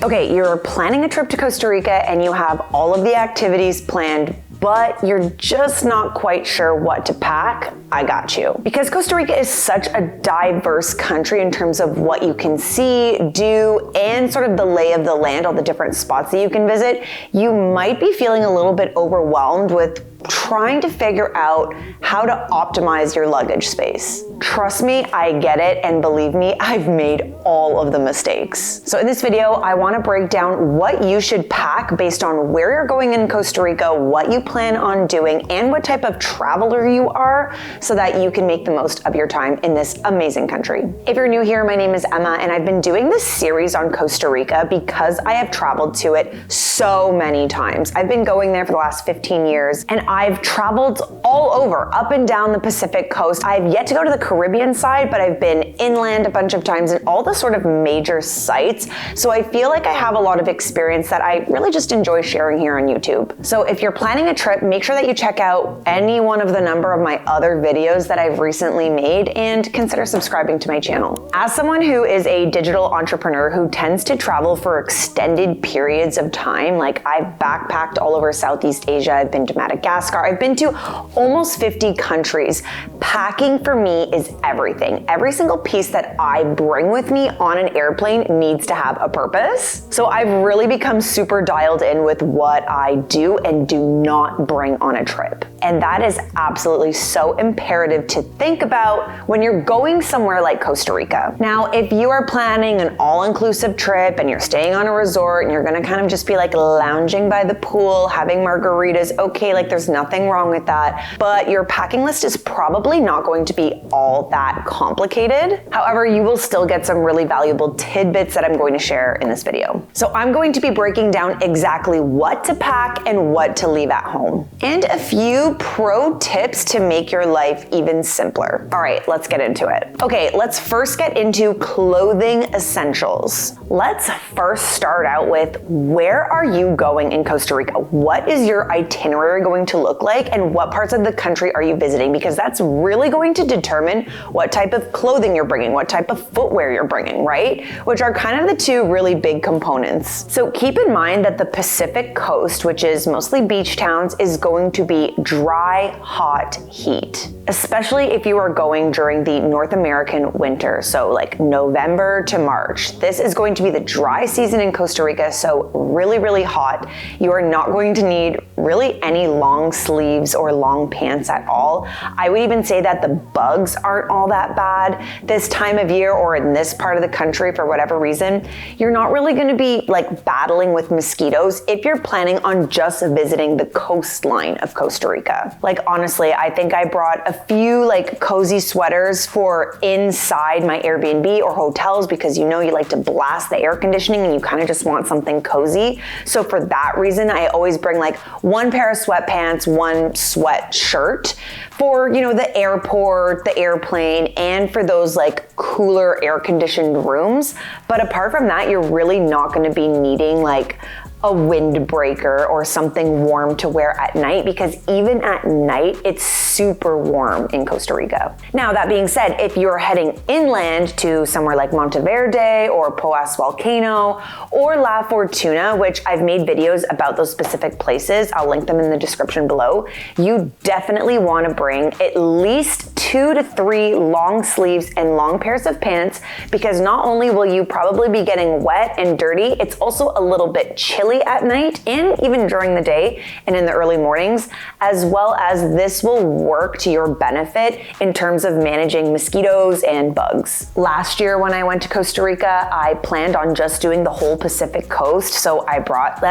Okay, you're planning a trip to Costa Rica and you have all of the activities planned, but you're just not quite sure what to pack. I got you. Because Costa Rica is such a diverse country in terms of what you can see, do, and sort of the lay of the land, all the different spots that you can visit, you might be feeling a little bit overwhelmed with trying to figure out how to optimize your luggage space. Trust me, I get it, and believe me, I've made all of the mistakes. So in this video, I want to break down what you should pack based on where you're going in Costa Rica, what you plan on doing, and what type of traveler you are, so that you can make the most of your time in this amazing country. If you're new here, my name is Emma, and I've been doing this series on Costa Rica because I have traveled to it so many times. I've been going there for the last 15 years, and I've traveled all over, up and down the Pacific coast. I've yet to go to the Caribbean side, but I've been inland a bunch of times in all the sort of major sites. So I feel like I have a lot of experience that I really just enjoy sharing here on YouTube. So if you're planning a trip, make sure that you check out any one of the number of my other videos that I've recently made and consider subscribing to my channel. As someone who is a digital entrepreneur who tends to travel for extended periods of time, like I've backpacked all over Southeast Asia, I've been to Madagascar, I've been to almost 50 countries. Packing for me is everything. Every single piece that I bring with me on an airplane needs to have a purpose. So I've really become super dialed in with what I do and do not bring on a trip. And that is absolutely so imperative to think about when you're going somewhere like Costa Rica. Now, if you are planning an all-inclusive trip and you're staying on a resort and you're gonna kind of just be like lounging by the pool, having margaritas, okay, like there's nothing wrong with that, but your packing list is probably not going to be all that complicated. However, you will still get some really valuable tidbits that I'm going to share in this video. So I'm going to be breaking down exactly what to pack and what to leave at home, and a few pro tips to make your life even simpler. All right, let's get into it. Okay, let's first get into clothing essentials. Let's first start out with, where are you going in Costa Rica? What is your itinerary going to look like, and what parts of the country are you visiting? Because that's really going to determine what type of clothing you're bringing, what type of footwear you're bringing, right? Which are kind of the two really big components. So keep in mind that the Pacific coast, which is mostly beach towns, is going to be dry, hot heat, especially if you are going during the North American winter. So like November to March. This is going to be the dry season in Costa Rica, so really, really hot. You are not going to need really any long sleeves or long pants at all. I would even say that the bugs aren't all that bad this time of year or in this part of the country for whatever reason. You're not really going to be like battling with mosquitoes if you're planning on just visiting the coastline of Costa Rica. Like honestly, I think I brought a few like cozy sweaters for inside my Airbnb or hotels because you know you like to blast the air conditioning and you kind of just want something cozy. So for that reason, I always bring like one pair of sweatpants, one sweatshirt for, you know, the airport, the airplane, and for those like cooler air conditioned rooms. But apart from that, you're really not going to be needing like a windbreaker or something warm to wear at night, because even at night, it's super warm in Costa Rica. Now, that being said, if you're heading inland to somewhere like Monteverde or Poas Volcano or La Fortuna, which I've made videos about those specific places, I'll link them in the description below, you definitely want to bring at least 2 to 3 long sleeves and long pairs of pants, because not only will you probably be getting wet and dirty, it's also a little bit chilly at night and even during the day and in the early mornings, as well as this will work to your benefit in terms of managing mosquitoes and bugs. Last year when I went to Costa Rica, I planned on just doing the whole Pacific coast. So I brought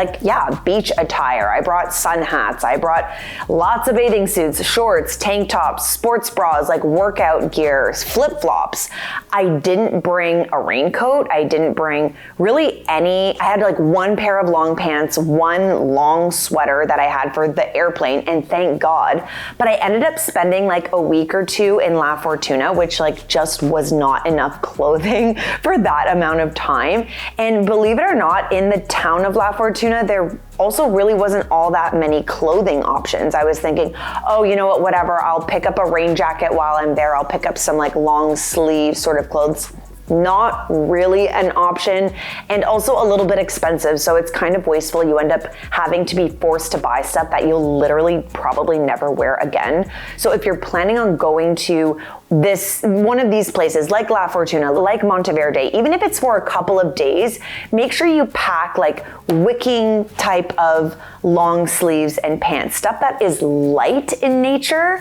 beach attire. I brought sun hats. I brought lots of bathing suits, shorts, tank tops, sports bras, like workout gear, flip-flops. I didn't bring a raincoat. I didn't bring really any. I had like one pair of long pants, one long sweater that I had for the airplane, and thank God. But I ended up spending like a week or two in La Fortuna, which like just was not enough clothing for that amount of time. And believe it or not, in the town of La Fortuna, there also really wasn't all that many clothing options. I was thinking, oh, you know what, whatever, I'll pick up a rain jacket while I'm there. I'll pick up some like long sleeve sort of clothes. not really an option, and also a little bit expensive, so it's kind of wasteful. You end up having to be forced to buy stuff that you'll literally probably never wear again. So if you're planning on going to one of these places like La Fortuna, like Monteverde, even if it's for a couple of days, make sure you pack like wicking type of long sleeves and pants, stuff that is light in nature,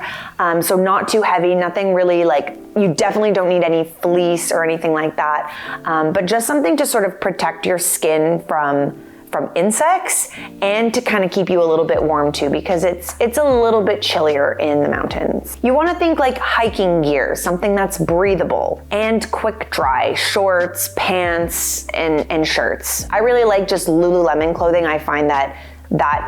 so not too heavy, nothing really like, you definitely don't need any fleece or anything like that, but just something to sort of protect your skin from insects and to kind of keep you a little bit warm too, because it's a little bit chillier in the mountains. You want to think like hiking gear, something that's breathable and quick dry, shorts, pants, and shirts. I really like just Lululemon clothing. I find that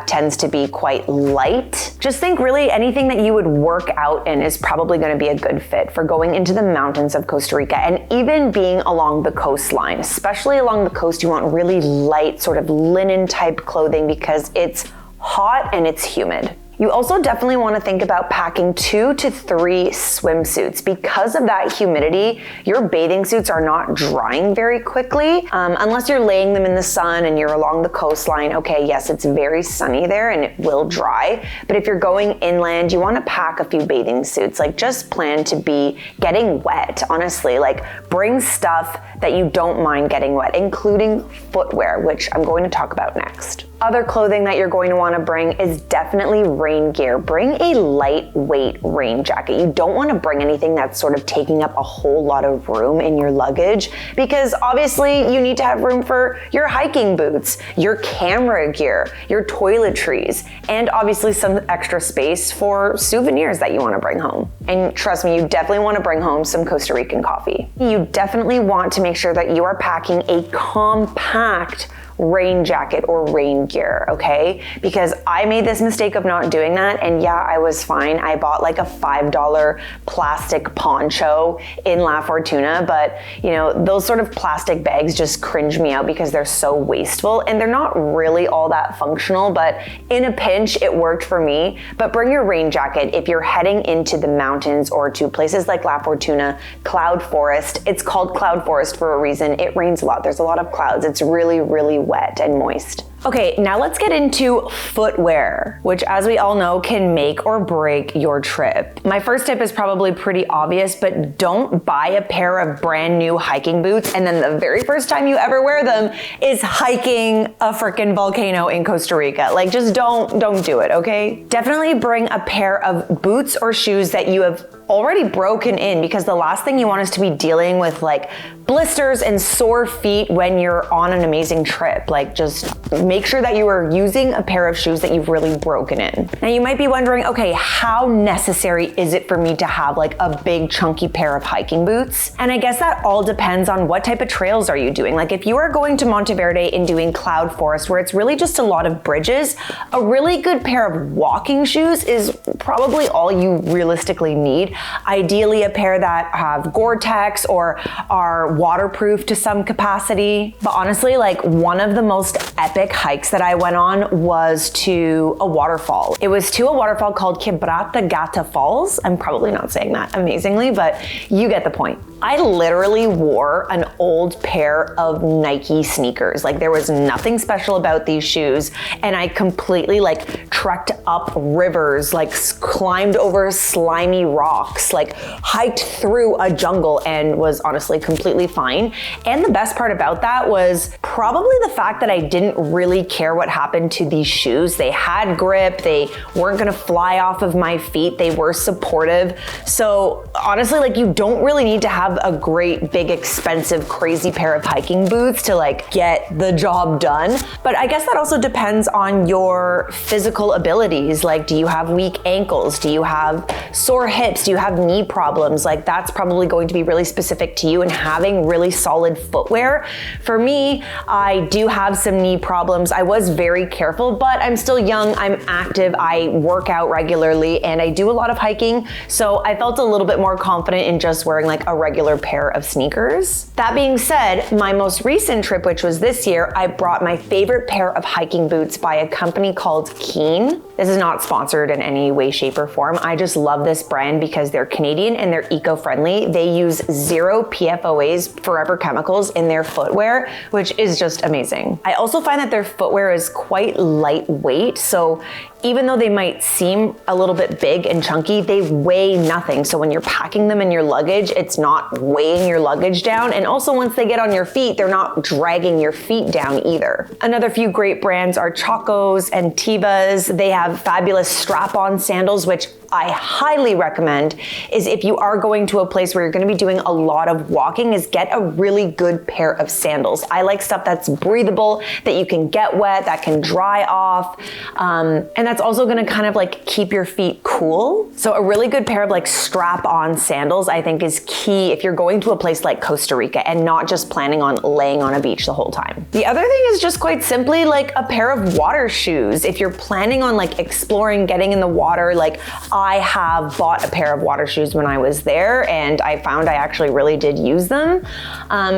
tends to be quite light. Just think really anything that you would work out in is probably going to be a good fit for going into the mountains of Costa Rica, and even being along the coastline. Especially along the coast, you want really light sort of linen type clothing because it's hot and it's humid. You also definitely want to think about packing 2 to 3 swimsuits. Because of that humidity, your bathing suits are not drying very quickly, unless you're laying them in the sun and you're along the coastline. Okay, yes, it's very sunny there and it will dry, but if you're going inland, you want to pack a few bathing suits. Like, just plan to be getting wet, honestly. Like, bring stuff that you don't mind getting wet, including footwear, which I'm going to talk about next. Other clothing that you're going to want to bring is definitely rain gear. Bring a lightweight rain jacket. You don't want to bring anything that's sort of taking up a whole lot of room in your luggage, because obviously you need to have room for your hiking boots, your camera gear, your toiletries, and obviously some extra space for souvenirs that you want to bring home. And trust me, you definitely want to bring home some Costa Rican coffee. You definitely want to make sure that you are packing a compact rain jacket or rain gear, okay? Because I made this mistake of not doing that, and yeah, I was fine. I bought like a $5 plastic poncho in La Fortuna, but you know, those sort of plastic bags just cringe me out because they're so wasteful and they're not really all that functional, but in a pinch, it worked for me. But bring your rain jacket if you're heading into the mountains or to places like La Fortuna, Cloud Forest. It's called Cloud Forest for a reason. It rains a lot. There's a lot of clouds. It's really, really wet and moist. Okay, now let's get into footwear, which, as we all know, can make or break your trip. My first tip is probably pretty obvious, but don't buy a pair of brand new hiking boots and then the very first time you ever wear them is hiking a freaking volcano in Costa Rica. Like, just don't do it, okay? Definitely bring a pair of boots or shoes that you have already broken in, because the last thing you want is to be dealing with like blisters and sore feet when you're on an amazing trip. Like, just make sure that you are using a pair of shoes that you've really broken in. Now you might be wondering, okay, how necessary is it for me to have like a big chunky pair of hiking boots? And I guess that all depends on what type of trails are you doing. Like, if you are going to Monteverde and doing Cloud Forest, where it's really just a lot of bridges, a really good pair of walking shoes is probably all you realistically need. Ideally a pair that have Gore-Tex or are waterproof to some capacity. But honestly, like, one of the most epic hikes that I went on was to a waterfall. It was to a waterfall called Quebrada Gata Falls. I'm probably not saying that amazingly, but you get the point. I literally wore an old pair of Nike sneakers. Like, there was nothing special about these shoes, and I completely like trekked up rivers, like climbed over slimy rocks, like hiked through a jungle, and was honestly completely fine. And the best part about that was probably the fact that I didn't really care what happened to these shoes. They had grip, they weren't gonna fly off of my feet, they were supportive. So honestly, like, you don't really need to have a great, big, expensive, crazy pair of hiking boots to like get the job done. But I guess that also depends on your physical abilities. Like, do you have weak ankles? Do you have sore hips? Do you have knee problems? Like, that's probably going to be really specific to you, and having really solid footwear. For me, I do have some knee problems. I was very careful, but I'm still young, I'm active, I work out regularly, and I do a lot of hiking. So I felt a little bit more confident in just wearing like a regular regular pair of sneakers. That being said, my most recent trip, which was this year, I brought my favorite pair of hiking boots by a company called Keen. This is not sponsored in any way, shape, or form. I just love this brand because they're Canadian and they're eco-friendly. They use 0 PFOAs, forever chemicals, in their footwear, which is just amazing. I also find that their footwear is quite lightweight, so even though they might seem a little bit big and chunky, they weigh nothing. So when you're packing them in your luggage, it's not weighing your luggage down. And also once they get on your feet, they're not dragging your feet down either. Another few great brands are Chacos and Tevas. They have fabulous strap-on sandals, which I highly recommend is if you are going to a place where you're going to be doing a lot of walking, is get a really good pair of sandals. I like stuff that's breathable, that you can get wet, that can dry off, and that's also going to kind of like keep your feet cool. So a really good pair of like strap-on sandals I think is key if you're going to a place like Costa Rica and not just planning on laying on a beach the whole time. The other thing is just quite simply like a pair of water shoes. If you're planning on like exploring, getting in the water, like I have bought a pair of water shoes when I was there and I found I actually really did use them.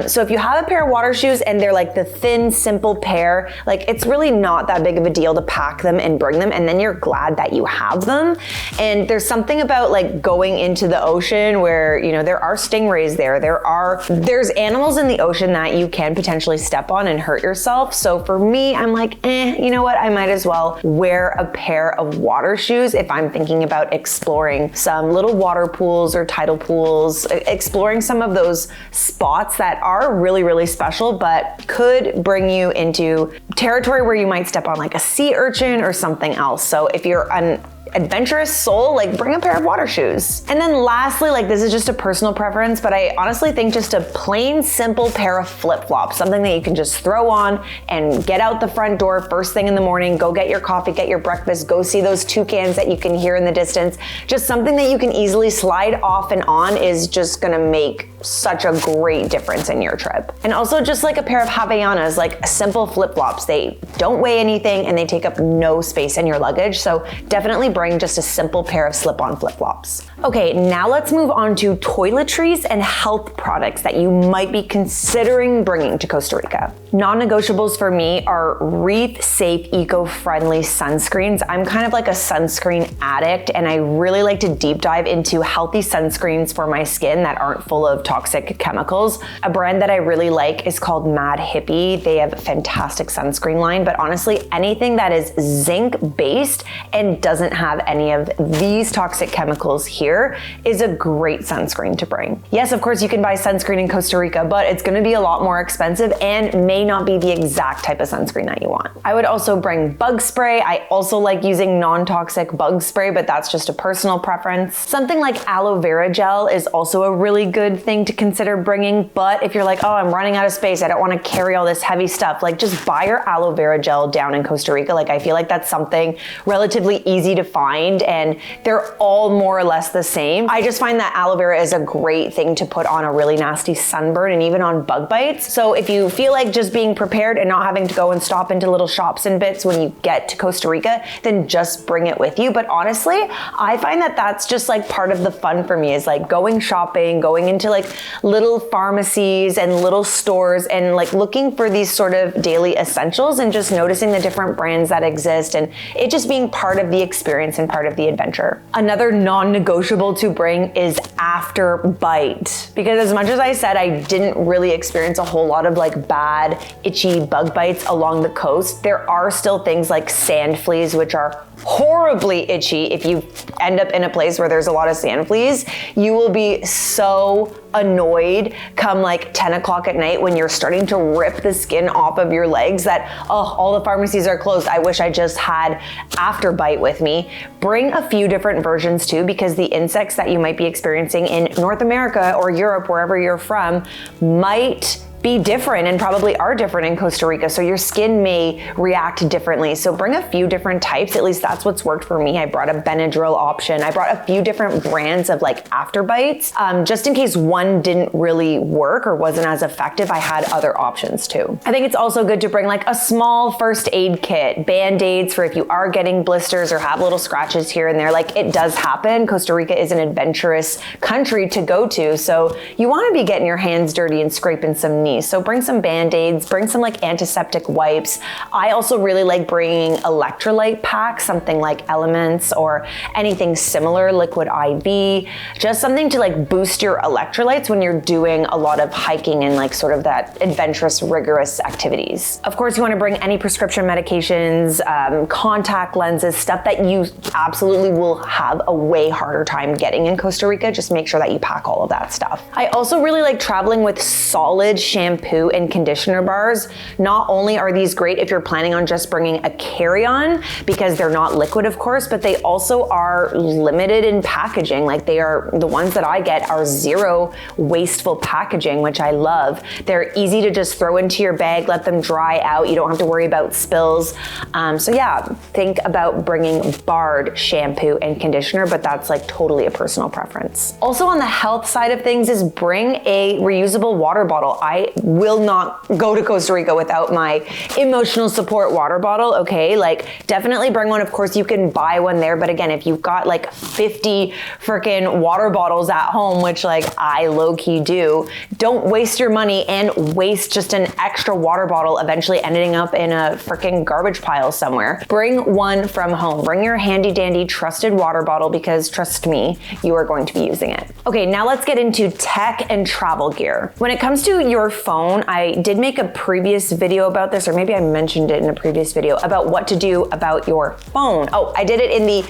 So if you have a pair of water shoes and they're like the thin, simple pair, like it's really not that big of a deal to pack them and bring them, and then you're glad that you have them. And there's something about like going into the ocean where, you know, there are stingrays there, there's animals in the ocean that you can potentially step on and hurt yourself. So for me, I'm like, you know what, I might as well wear a pair of water shoes if I'm thinking about exploring some little water pools or tidal pools, exploring some of those spots that are really, really special, but could bring you into territory where you might step on like a sea urchin or something else. So if you're an adventurous soul, like bring a pair of water shoes. And then lastly, like this is just a personal preference, but I honestly think just a plain simple pair of flip-flops, something that you can just throw on and get out the front door first thing in the morning, go get your coffee, get your breakfast, go see those toucans that you can hear in the distance. Just something that you can easily slide off and on is just gonna make such a great difference in your trip. And also just like a pair of Havaianas, like simple flip-flops. They don't weigh anything and they take up no space in your luggage. So definitely bring just a simple pair of slip-on flip-flops. Okay, now let's move on to toiletries and health products that you might be considering bringing to Costa Rica. Non-negotiables for me are reef-safe, eco-friendly sunscreens. I'm kind of like a sunscreen addict and I really like to deep dive into healthy sunscreens for my skin that aren't full of toxic chemicals. A brand that I really like is called Mad Hippie. They have a fantastic sunscreen line, but honestly, anything that is zinc-based and doesn't have any of these toxic chemicals here is a great sunscreen to bring. Yes, of course, you can buy sunscreen in Costa Rica, but it's gonna be a lot more expensive and may not be the exact type of sunscreen that you want. I would also bring bug spray. I also like using non-toxic bug spray, but that's just a personal preference. Something like aloe vera gel is also a really good thing to consider bringing, but if you're like, oh, I'm running out of space, I don't wanna carry all this heavy stuff, like just buy your aloe vera gel down in Costa Rica. Like I feel like that's something relatively easy to find and they're all more or less the same. I just find that aloe vera is a great thing to put on a really nasty sunburn and even on bug bites. So if you feel like just being prepared and not having to go and stop into little shops and bits when you get to Costa Rica, then just bring it with you. But honestly, I find that that's just like part of the fun for me is like going shopping, going into like little pharmacies and little stores and like looking for these sort of daily essentials and just noticing the different brands that exist and it just being part of the experience and part of the adventure. Another non-negotiable to bring is after bite. Because as much as I said I didn't really experience a whole lot of like bad, itchy bug bites along the coast, there are still things like sand fleas, which are horribly itchy. If you end up in a place where there's a lot of sand fleas, you will be so annoyed come like 10 o'clock at night when you're starting to rip the skin off of your legs that, oh, all the pharmacies are closed. I wish I just had after bite with me. Bring a few different versions too, because the insects that you might be experiencing in North America or Europe, wherever you're from, might be different and probably are different in Costa Rica. So your skin may react differently. So bring a few different types. At least that's what's worked for me. I brought a Benadryl option. I brought a few different brands of like afterbites. Just in case one didn't really work or wasn't as effective, I had other options too. I think it's also good to bring like a small first aid kit, Band-Aids for if you are getting blisters or have little scratches here and there. Like it does happen. Costa Rica is an adventurous country to go to. So you want to be getting your hands dirty and scraping some knees. So bring some Band-Aids, bring some like antiseptic wipes. I also really like bringing electrolyte packs, something like Elements or anything similar, Liquid IV, just something to like boost your electrolytes when you're doing a lot of hiking and like sort of that adventurous, rigorous activities. Of course, you want to bring any prescription medications, contact lenses, stuff that you absolutely will have a way harder time getting in Costa Rica. Just make sure that you pack all of that stuff. I also really like traveling with solid shampoo and conditioner bars. Not only are these great if you're planning on just bringing a carry-on because they're not liquid, of course, but they also are limited in packaging. Like they are, the ones that I get are zero wasteful packaging, which I love. They're easy to just throw into your bag, let them dry out. You don't have to worry about spills. So yeah, think about bringing barred shampoo and conditioner, but that's like totally a personal preference. Also on the health side of things is bring a reusable water bottle. I will not go to Costa Rica without my emotional support water bottle, okay? Like definitely bring one. Of course you can buy one there, but again, if you've got like 50 freaking water bottles at home, which like I low-key do, don't waste your money and waste just an extra water bottle eventually ending up in a freaking garbage pile somewhere. Bring one from home. Bring your handy dandy trusted water bottle because trust me, you are going to be using it. Okay, now let's get into tech and travel gear. When it comes to your phone, I did make a previous video about this, or maybe I mentioned it in a previous video about what to do about your phone. Oh, I did it in the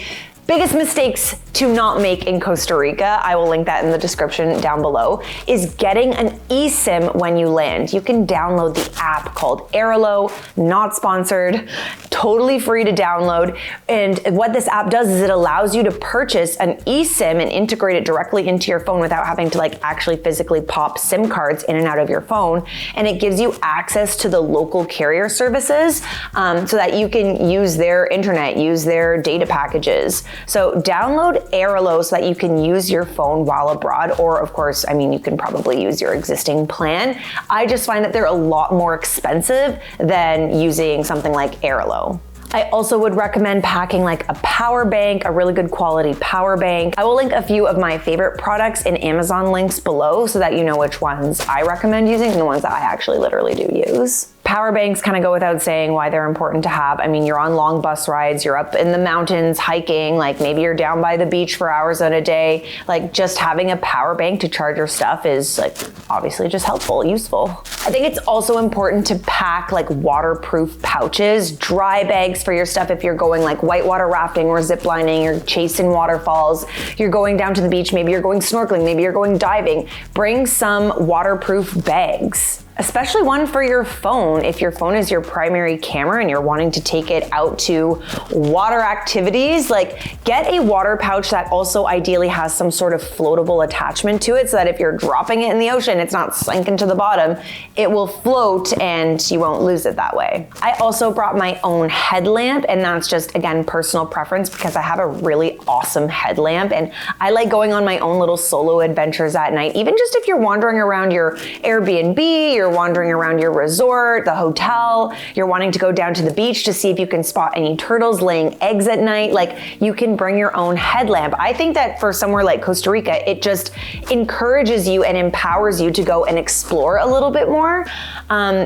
biggest mistakes to not make in Costa Rica, I will link that in the description down below, is getting an eSIM when you land. You can download the app called Airalo, not sponsored, totally free to download. And what this app does is it allows you to purchase an eSIM and integrate it directly into your phone without having to like actually physically pop SIM cards in and out of your phone. And it gives you access to the local carrier services so that you can use their internet, use their data packages. So download Airalo so that you can use your phone while abroad, or of course, I mean, you can probably use your existing plan. I just find that they're a lot more expensive than using something like Airalo. I also would recommend packing like a power bank, a really good quality power bank. I will link a few of my favorite products in Amazon links below so that you know which ones I recommend using and the ones that I actually literally do use. Power banks kind of go without saying why they're important to have. I mean, you're on long bus rides, you're up in the mountains hiking, like maybe you're down by the beach for hours on a day. Like just having a power bank to charge your stuff is like obviously just helpful, useful. I think it's also important to pack like waterproof pouches, dry bags for your stuff if you're going like whitewater rafting or ziplining, you're chasing waterfalls, you're going down to the beach, maybe you're going snorkeling, maybe you're going diving. Bring some waterproof bags. Especially one for your phone. If your phone is your primary camera and you're wanting to take it out to water activities, like get a water pouch that also ideally has some sort of floatable attachment to it so that if you're dropping it in the ocean, it's not sinking to the bottom, it will float and you won't lose it that way. I also brought my own headlamp, and that's just, again, personal preference because I have a really awesome headlamp and I like going on my own little solo adventures at night. Even just if you're wandering around your Airbnb, you're wandering around your resort, the hotel, you're wanting to go down to the beach to see if you can spot any turtles laying eggs at night, like you can bring your own headlamp. I think that for somewhere like Costa Rica, it just encourages you and empowers you to go and explore a little bit more.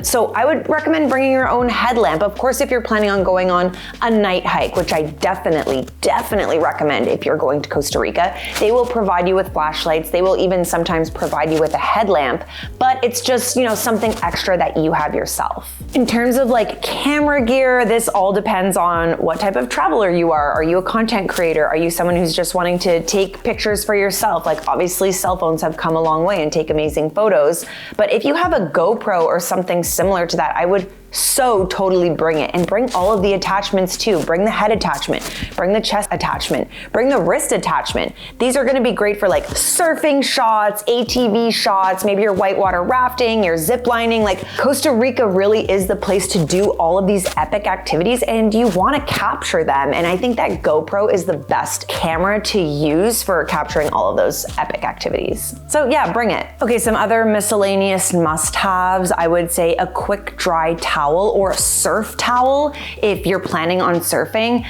So I would recommend bringing your own headlamp. Of course, if you're planning on going on a night hike, which I definitely recommend if you're going to Costa Rica, they will provide you with flashlights. They will even sometimes provide you with a headlamp, but it's just, you know, something extra that you have yourself. In terms of like camera gear, this all depends on what type of traveler you are. Are you a content creator? Are you someone who's just wanting to take pictures for yourself? Like obviously cell phones have come a long way and take amazing photos, but if you have a GoPro or something similar to that, I would So totally bring it, and bring all of the attachments too. Bring the head attachment, bring the chest attachment, bring the wrist attachment. These are gonna be great for like surfing shots, ATV shots, maybe you're whitewater rafting, you're zip lining. Like Costa Rica really is the place to do all of these epic activities, and you wanna capture them. And I think that GoPro is the best camera to use for capturing all of those epic activities. So yeah, bring it. Okay, some other miscellaneous must-haves. I would say a quick dry towel or a surf towel if you're planning on surfing.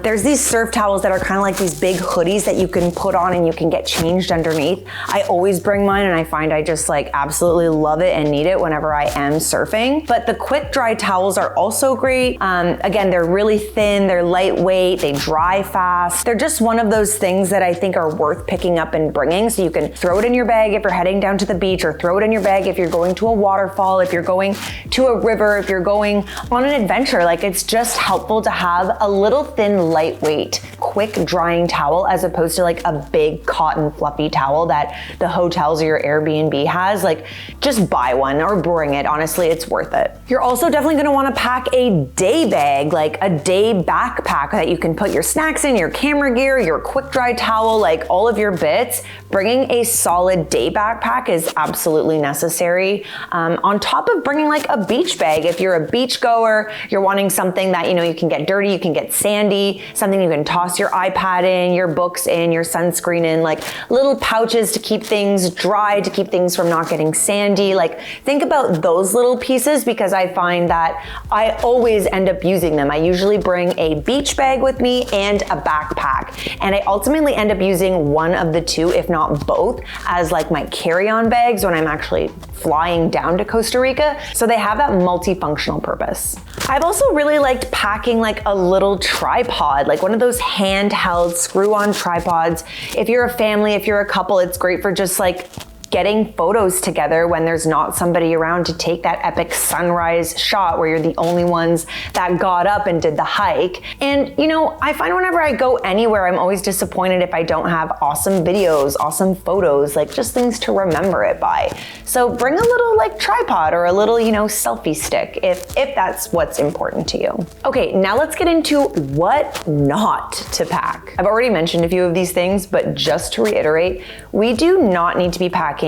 There's these surf towels that are kind of like these big hoodies that you can put on and you can get changed underneath. I always bring mine, and I find I just like absolutely love it and need it whenever I am surfing. But the quick dry towels are also great. Again, they're really thin, they're lightweight, they dry fast. They're just one of those things that I think are worth picking up and bringing. So you can throw it in your bag if you're heading down to the beach, or throw it in your bag if you're going to a waterfall, if you're going to a river, if you're going on an adventure. Like, it's just helpful to have a little thin, lightweight, quick drying towel as opposed to like a big cotton fluffy towel that the hotels or your Airbnb has. Like, just buy one or bring it. Honestly, it's worth it. You're also definitely gonna wanna pack a day bag, like a day backpack that you can put your snacks in, your camera gear, your quick dry towel, like all of your bits. Bringing a solid day backpack is absolutely necessary. On top of bringing like a beach bag, if you're a beach goer, you're wanting something that, you know, you can get dirty, you can get sandy, something you can toss your iPad in, your books in, your sunscreen in, like little pouches to keep things dry, to keep things from not getting sandy. Like, think about those little pieces, because I find that I always end up using them. I usually bring a beach bag with me and a backpack, and I ultimately end up using one of the two, if not both, as like my carry-on bags when I'm actually flying down to Costa Rica. So they have that multifunctional purpose. I've also really liked packing like a little tripod, like one of those handheld screw-on tripods. If you're a family, if you're a couple, it's great for just like getting photos together when there's not somebody around to take that epic sunrise shot where you're the only ones that got up and did the hike. And you know, I find whenever I go anywhere, I'm always disappointed if I don't have awesome videos, awesome photos, like just things to remember it by. So bring a little like tripod or a little, you know, selfie stick if that's what's important to you. Okay, now let's get into what not to pack. I've already mentioned a few of these things, but just to reiterate, we do not need to be packing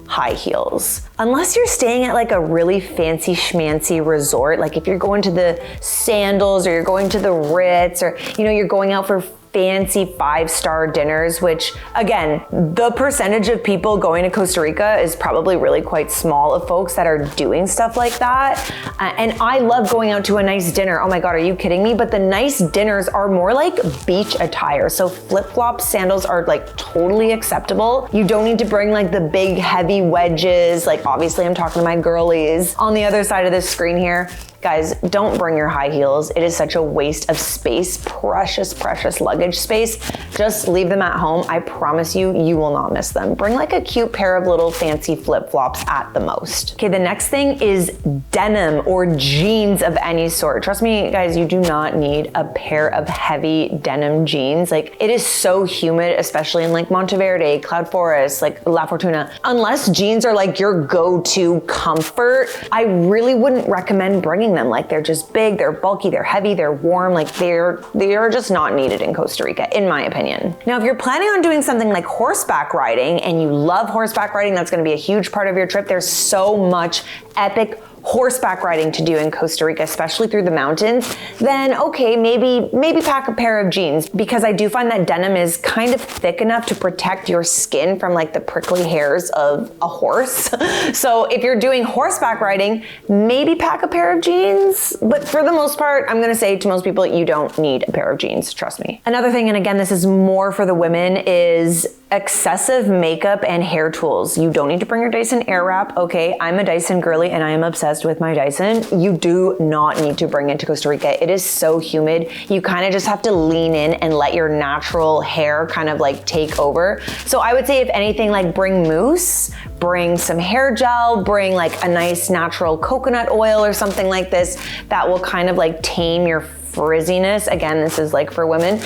high heels. Unless you're staying at like a really fancy schmancy resort, like if you're going to the Sandals or you're going to the Ritz, or you know, you're going out for fancy 5-star dinners, which again, the percentage of people going to Costa Rica is probably really quite small of folks that are doing stuff like that. And I love going out to a nice dinner. Oh my God, are you kidding me? But the nice dinners are more like beach attire. So flip-flops, sandals are like totally acceptable. You don't need to bring like the big heavy wedges. Like obviously I'm talking to my girlies on the other side of this screen here. Guys, don't bring your high heels. It is such a waste of space, precious, precious luggage space. Just leave them at home. I promise you, you will not miss them. Bring like a cute pair of little fancy flip-flops at the most. Okay, the next thing is denim or jeans of any sort. Trust me, guys, you do not need a pair of heavy denim jeans. Like, it is so humid, especially in like Monteverde, Cloud Forest, like La Fortuna. Unless jeans are like your go-to comfort, I really wouldn't recommend bringing them. Like, they're just big, they're bulky, they're heavy, they're warm. Like, they are just not needed in Costa Rica, in my opinion. Now, if you're planning on doing something like horseback riding and you love horseback riding, that's gonna be a huge part of your trip. There's so much epic horseback riding to do in Costa Rica, especially through the mountains, then okay, maybe pack a pair of jeans, because I do find that denim is kind of thick enough to protect your skin from like the prickly hairs of a horse. So if you're doing horseback riding, maybe pack a pair of jeans, but for the most part, I'm gonna say to most people, you don't need a pair of jeans, trust me. Another thing, and again, this is more for the women, is excessive makeup and hair tools. You don't need to bring your Dyson Airwrap. Okay, I'm a Dyson girly and I am obsessed with my Dyson. You do not need to bring it to Costa Rica. It is so humid. You kind of just have to lean in and let your natural hair kind of like take over. So I would say, if anything, like bring mousse, bring some hair gel, bring like a nice natural coconut oil or something like this that will kind of like tame your frizziness. Again, this is like for women,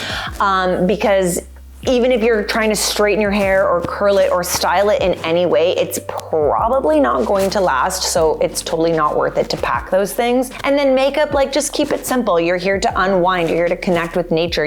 because even if you're trying to straighten your hair or curl it or style it in any way, it's probably not going to last, so it's totally not worth it to pack those things. And then makeup, like, just keep it simple. You're here to unwind, you're here to connect with nature.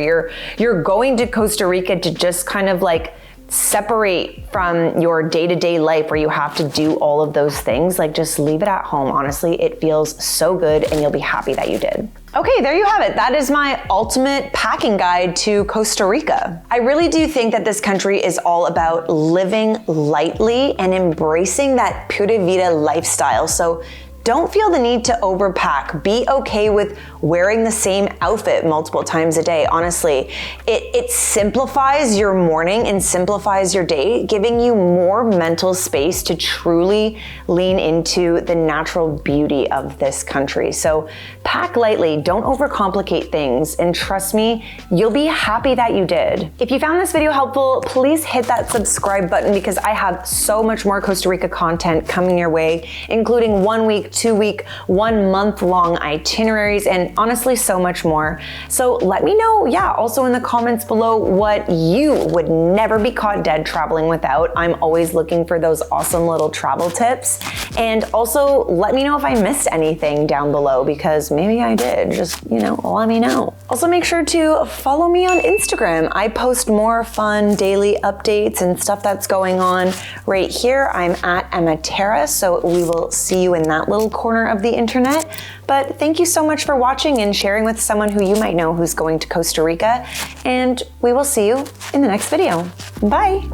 You're going to Costa Rica to just kind of like separate from your day-to-day life where you have to do all of those things. Like, just leave it at home. Honestly, it feels so good and you'll be happy that you did. Okay, there you have it. That is my ultimate packing guide to Costa Rica. I really do think that this country is all about living lightly and embracing that Pura Vida lifestyle. So don't feel the need to overpack. Be okay with wearing the same outfit multiple times a day. Honestly, it simplifies your morning and simplifies your day, giving you more mental space to truly lean into the natural beauty of this country. So pack lightly, don't overcomplicate things, and trust me, you'll be happy that you did. If you found this video helpful, please hit that subscribe button because I have so much more Costa Rica content coming your way, including 1 week, 2 week, 1 month long itineraries, and honestly, so much more. So let me know, also in the comments below what you would never be caught dead traveling without. I'm always looking for those awesome little travel tips. And also let me know if I missed anything down below, because maybe I did. Just, let me know. Also, make sure to follow me on Instagram. I post more fun daily updates and stuff that's going on right here. I'm at Emma Terra, so we will see you in that little corner of the internet. But thank you so much for watching and sharing with someone who you might know who's going to Costa Rica. And we will see you in the next video. Bye.